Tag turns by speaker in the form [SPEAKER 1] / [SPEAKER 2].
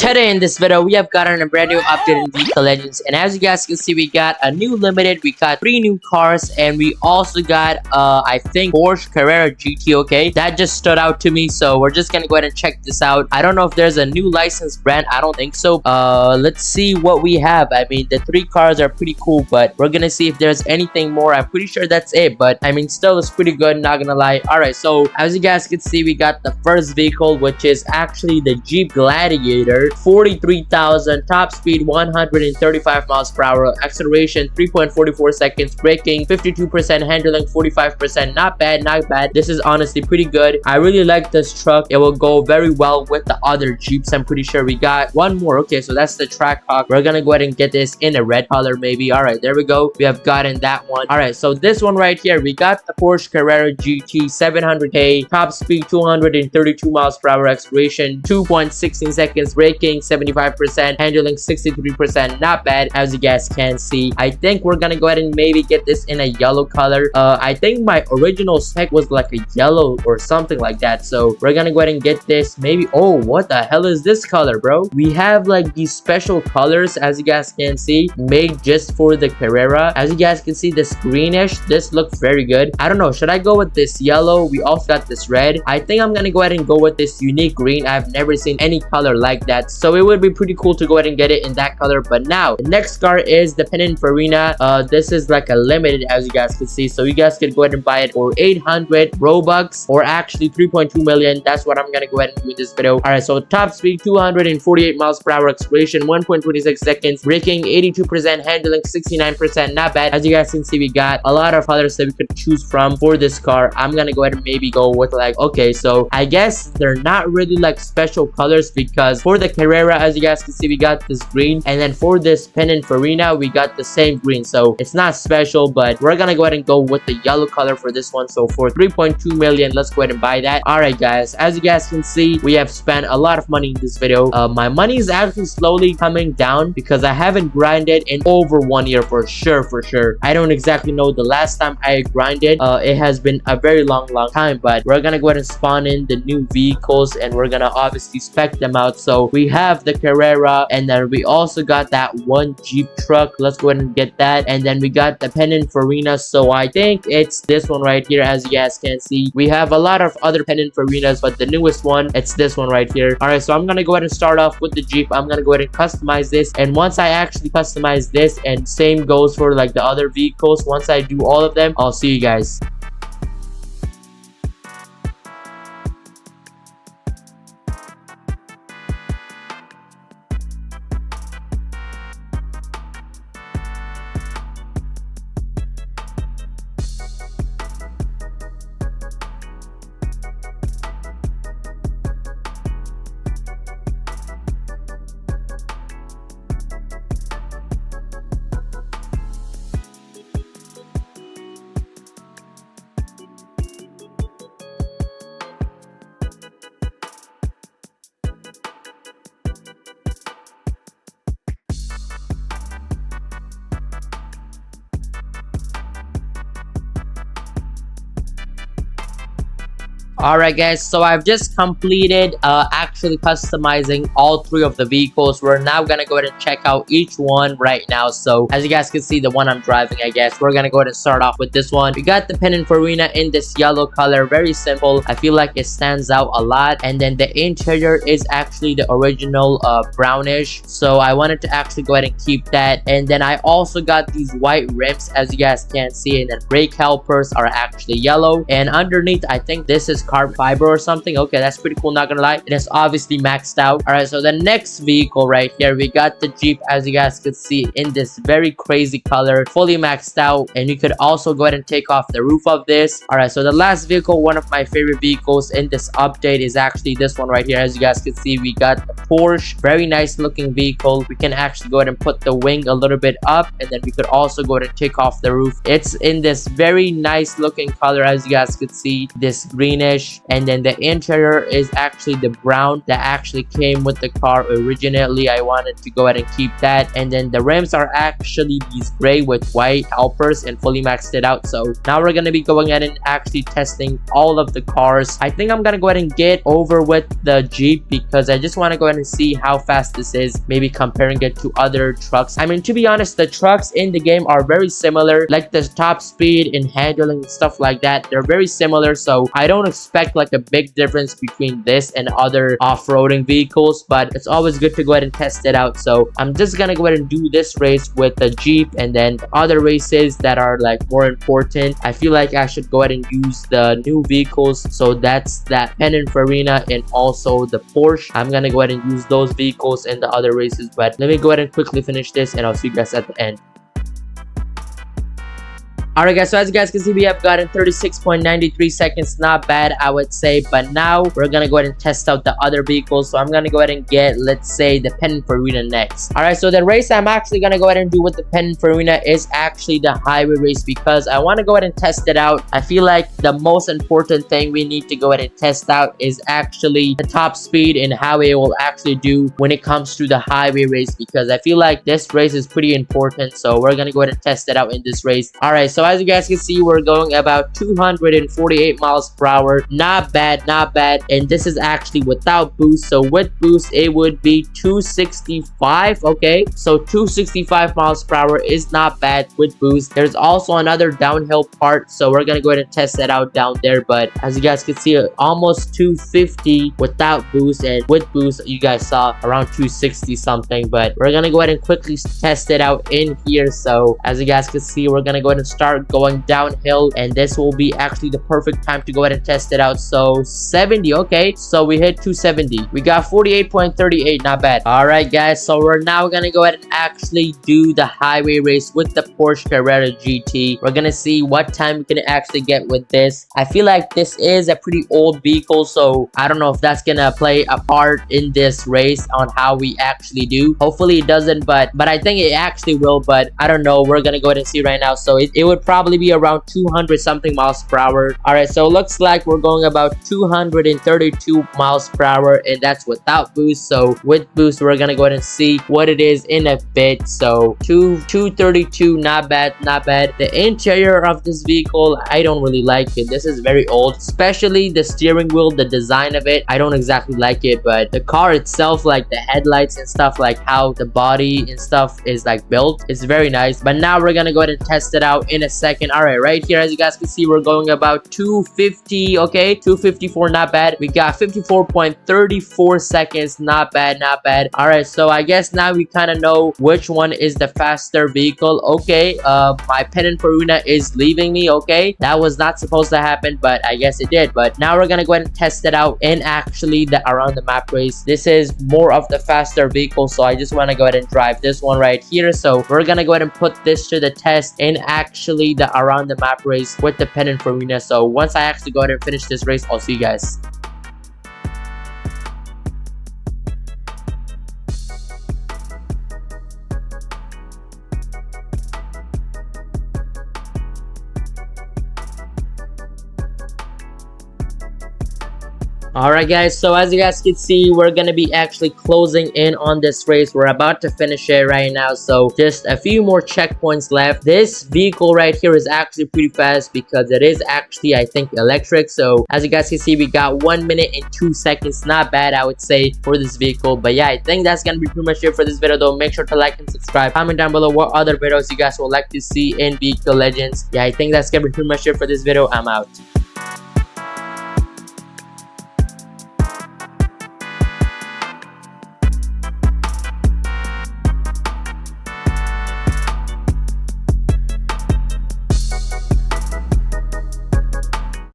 [SPEAKER 1] Today in this video, we have gotten a brand new update in Vehicle Legends, and as you guys can see, we got a new limited, we got 3 new cars, and we also got I think Porsche Carrera GT. Okay, that just stood out to me, so we're just gonna go ahead and check this out. I don't know if there's a new licensed brand, I don't think so. Let's see what we have. I mean, the 3 cars are pretty cool, but we're gonna see if there's anything more. I'm pretty sure that's it, but I mean, still it's pretty good, not gonna lie. All right, so as you guys can see, we got the first vehicle, which is actually the Jeep Gladiator. 43,000, top speed 135 miles per hour, acceleration 3.44 seconds, braking 52%, handling 45%. Not bad, not bad. This is honestly pretty good. I really like this truck. It will go very well with the other Jeeps. I'm pretty sure we got one more. Okay, so that's the Trackhawk. We're gonna go ahead and get this in a red color maybe. All right, there we go. We have gotten that one. All right, so this one right here, we got the Porsche Carrera GT 700k, top speed 232 miles per hour, acceleration 2.16 seconds, braking 75%, handling 63%. Not bad, as you guys can see. I think we're gonna go ahead and maybe get this in a yellow color. I think my original spec was like a yellow or something like that, so we're gonna go ahead and get this maybe. Oh, what the hell is this color, bro? We have like these special colors, as you guys can see, made just for the Carrera. As you guys can see, this greenish, this looks very good. I don't know, should I go with this yellow? We also got this red. I think I'm gonna go ahead and go with this unique green. I've never seen any color like that, so it would be pretty cool to go ahead and get it in that color. But now the next car is the Pininfarina. This is like a limited, as you guys can see, so you guys can go ahead and buy it for 800 Robux, or actually 3.2 million. That's what I'm gonna go ahead and do in this video. All right, so top speed 248 miles per hour, acceleration 1.26 seconds, braking 82%, handling 69%. Not bad. As you guys can see, we got a lot of colors that we could choose from for this car. I'm gonna go ahead and maybe go with like, okay, so I guess they're not really like special colors, because for the Carrera, as you guys can see, we got this green, and then for this Pininfarina, we got the same green, so it's not special, but we're gonna go ahead and go with the yellow color for this one. So for 3.2 million, let's go ahead and buy that. All right, guys, as you guys can see, we have spent a lot of money in this video. My money is actually slowly coming down because I haven't grinded in over 1 year for sure. I don't exactly know the last time I grinded. It has been a very long time, but we're gonna go ahead and spawn in the new vehicles, and we're gonna obviously spec them out. So we have the Carrera, and then we also got that one Jeep truck. Let's go ahead and get that. And then we got the Pininfarina, so I think it's this one right here. As you guys can see, we have a lot of other Pininfarinas, but the newest one, it's this one right here. All right, so I'm gonna go ahead and start off with the Jeep. I'm gonna go ahead and customize this, and once I actually customize this, and same goes for like the other vehicles, once I do all of them, I'll see you guys. Alright guys, so I've just completed actually customizing all 3 of the vehicles. We're now gonna go ahead and check out each one right now. So as you guys can see, the one I'm driving, I guess we're gonna go ahead and start off with this one. We got the Pininfarina in this yellow color, very simple. I feel like it stands out a lot. And then the interior is actually the original brownish, so I wanted to actually go ahead and keep that. And then I also got these white rims, as you guys can see, and then brake calipers are actually yellow, and underneath I think this is carbon fiber or something. Okay, that's pretty cool, not gonna lie. It is obviously maxed out. All right, so the next vehicle right here, we got the Jeep, as you guys could see, in this very crazy color, fully maxed out. And you could also go ahead and take off the roof of this. All right, so the last vehicle, one of my favorite vehicles in this update, is actually this one right here. As you guys can see, we got the Porsche, very nice looking vehicle. We can actually go ahead and put the wing a little bit up, and then we could also go ahead and take off the roof. It's in this very nice looking color, as you guys could see, this greenish finish. And then the interior is actually the brown that actually came with the car originally. I wanted to go ahead and keep that. And then the rims are actually these gray with white calipers and fully maxed it out. So now we're gonna be going ahead and actually testing all of the cars. I think I'm gonna go ahead and get over with the Jeep because I just want to go ahead and see how fast this is, maybe comparing it to other trucks. I mean, to be honest, the trucks in the game are very similar, like the top speed and handling and stuff like that. They're very similar, so I don't expect like a big difference between this and other off-roading vehicles, but it's always good to go ahead and test it out. So I'm just gonna go ahead and do this race with the Jeep, and then other races that are like more important, I feel like I should go ahead and use the new vehicles. So that's that Pininfarina and also the Porsche. I'm gonna go ahead and use those vehicles in the other races, but let me go ahead and quickly finish this and I'll see you guys at the end. Alright guys, so as you guys can see, we have gotten 36.93 seconds. Not bad, I would say. But now we're gonna go ahead and test out the other vehicles. So I'm gonna go ahead and get, let's say, the Pininfarina next. Alright, so the race I'm actually gonna go ahead and do with the Pininfarina is actually the highway race because I want to go ahead and test it out. I feel like the most important thing we need to go ahead and test out is actually the top speed and how it will actually do when it comes to the highway race, because I feel like this race is pretty important. So we're gonna go ahead and test it out in this race. Alright, so as you guys can see, we're going about 248 miles per hour. Not bad, not bad. And this is actually without boost. So with boost, it would be 265. Okay, so 265 miles per hour is not bad with boost. There's also another downhill part, so we're gonna go ahead and test that out down there. But as you guys can see, almost 250 without boost, and with boost you guys saw around 260 something. But we're gonna go ahead and quickly test it out in here. So as you guys can see, we're gonna go ahead and start going downhill, and this will be actually the perfect time to go ahead and test it out. So 70. Okay, so we hit 270. We got 48.38. Not bad. All right guys, so we're now gonna go ahead and actually do the highway race with the Porsche Carrera GT. We're gonna see what time we can actually get with this. I feel like this is a pretty old vehicle, so I don't know if that's gonna play a part in this race on how we actually do. Hopefully it doesn't, but I think it actually will. But I don't know, we're gonna go ahead and see right now. So it would probably be around 200 something miles per hour. All right, so it looks like we're going about 232 miles per hour, and that's without boost. So with boost, we're gonna go ahead and see what it is in a bit. So 232, not bad, not bad. The interior of this vehicle, I don't really like it. This is very old, especially the steering wheel, the design of it, I don't exactly like it. But the car itself, like the headlights and stuff, like how the body and stuff is like built, it's very nice. But now we're gonna go ahead and test it out in a second. All right, right here, as you guys can see, we're going about 250. Okay, 254, not bad. We got 54.34 seconds. Not bad, not bad. All right, so I guess now we kind of know which one is the faster vehicle. Okay, my Pininfarina is leaving me. Okay, that was not supposed to happen, but I guess it did. But now we're gonna go ahead and test it out in actually the around the map race. This is more of the faster vehicle, so I just want to go ahead and drive this one right here. So we're gonna go ahead and put this to the test in actually the around the map race with the Pininfarina. So once I actually go ahead and finish this race, I'll see you guys. Alright guys, so as you guys can see, we're gonna be actually closing in on this race. We're about to finish it right now, so just a few more checkpoints left. This vehicle right here is actually pretty fast because it is actually, I think, electric. So as you guys can see, we got 1 minute and 2 seconds. Not bad, I would say, for this vehicle. But yeah, I think that's gonna be pretty much it for this video though. Make sure to like and subscribe. Comment down below what other videos you guys would like to see in Vehicle Legends. Yeah, I think that's gonna be pretty much it for this video. I'm out.